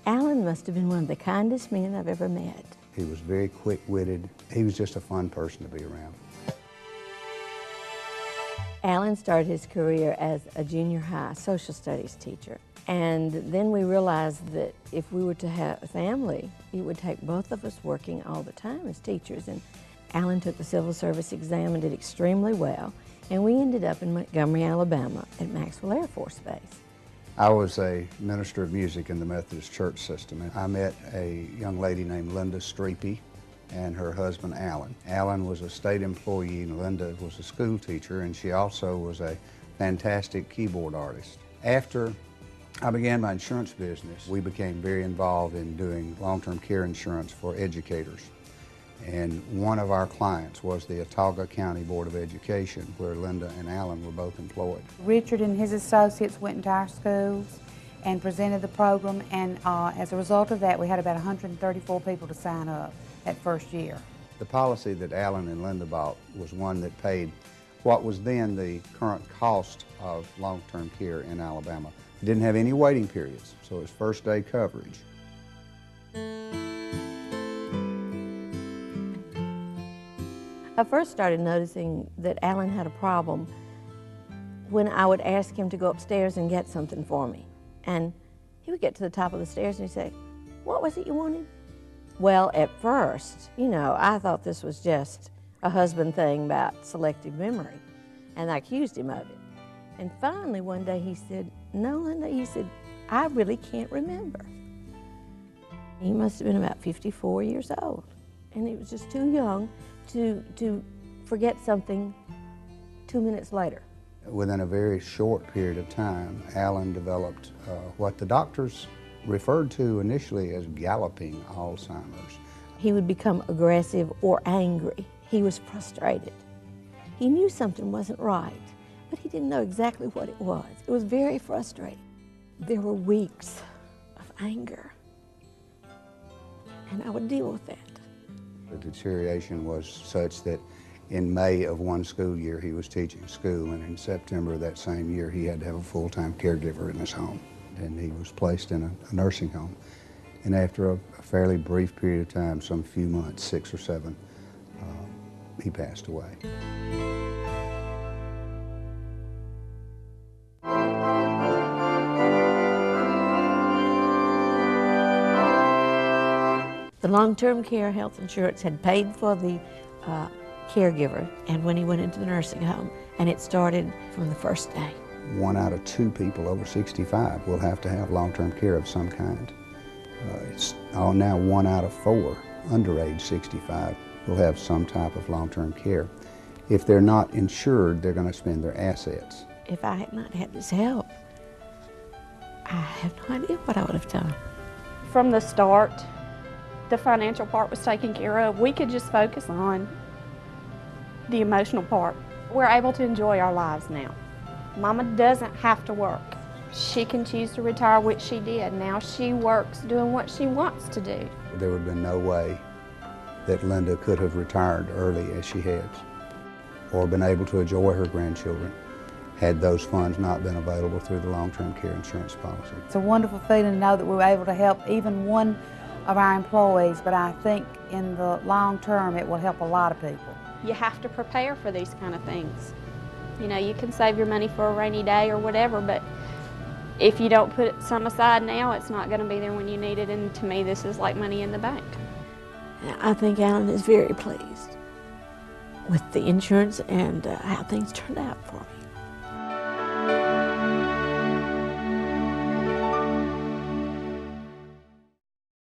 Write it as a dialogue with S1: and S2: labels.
S1: Alan must have been one of the kindest men I've ever met.
S2: He was very quick-witted. He was just a fun person to be around.
S1: Alan started his career as a junior high social studies teacher. And then we realized that if we were to have a family, it would take both of us working all the time as teachers. And Alan took the civil service exam and did extremely well. And we ended up in Montgomery, Alabama at Maxwell Air Force Base.
S2: I was a minister of music in the Methodist church system. And I met a young lady named Lynda Striepe and her husband Alan. Alan was a state employee and Lynda was a school teacher, and she also was a fantastic keyboard artist. After I began my insurance business, we became very involved in doing long-term care insurance for educators. And one of our clients was the Autauga County Board of Education, where Lynda and Alan were both employed.
S3: Richard and his associates went into our schools and presented the program, and as a result of that, we had about 134 people to sign up that first year.
S2: The policy that Alan and Lynda bought was one that paid what was then the current cost of long-term care in Alabama. It didn't have any waiting periods, so it was first day coverage.
S1: I first started noticing that Alan had a problem when I would ask him to go upstairs and get something for me. And he would get to the top of the stairs and he'd say, "What was it you wanted?" Well, at first, you know, I thought this was just a husband thing about selective memory, and I accused him of it. And finally one day he said, "No, Lynda," he said, "I really can't remember." He must have been about 54 years old, and he was just too young to forget something 2 minutes later.
S2: Within a very short period of time, Alan developed what the doctors referred to initially as galloping Alzheimer's.
S1: He would become aggressive or angry. He was frustrated. He knew something wasn't right, but he didn't know exactly what it was. It was very frustrating. There were weeks of anger, and I would deal with that.
S2: The deterioration was such that in May of one school year he was teaching school, and in September of that same year he had to have a full-time caregiver in his home. And he was placed in a nursing home. And after a fairly brief period of time, some few months, 6 or 7, he passed away.
S1: The long-term care health insurance had paid for the caregiver, and when he went into the nursing home, and it started from the first day.
S2: 1 out of 2 people over 65 will have to have long-term care of some kind. It's now 1 out of 4 under age 65 will have some type of long-term care. If they're not insured, they're going to spend their assets.
S1: If I had not had this help, I have no idea what I would have done.
S4: From the start, the financial part was taken care of. We could just focus on the emotional part. We're able to enjoy our lives now. Mama doesn't have to work. She can choose to retire, which she did. Now she works doing what she wants to do.
S2: There would have been no way that Lynda could have retired early as she has, or been able to enjoy her grandchildren, had those funds not been available through the long-term care insurance policy.
S3: It's a wonderful feeling to know that we were able to help even one of our employees, but I think in the long term it will help a lot of people.
S4: You have to prepare for these kind of things. You know, you can save your money for a rainy day or whatever, but if you don't put some aside now, it's not going to be there when you need it, and to me this is like money in the bank.
S1: I think Alan is very pleased with the insurance and how things turned out for me.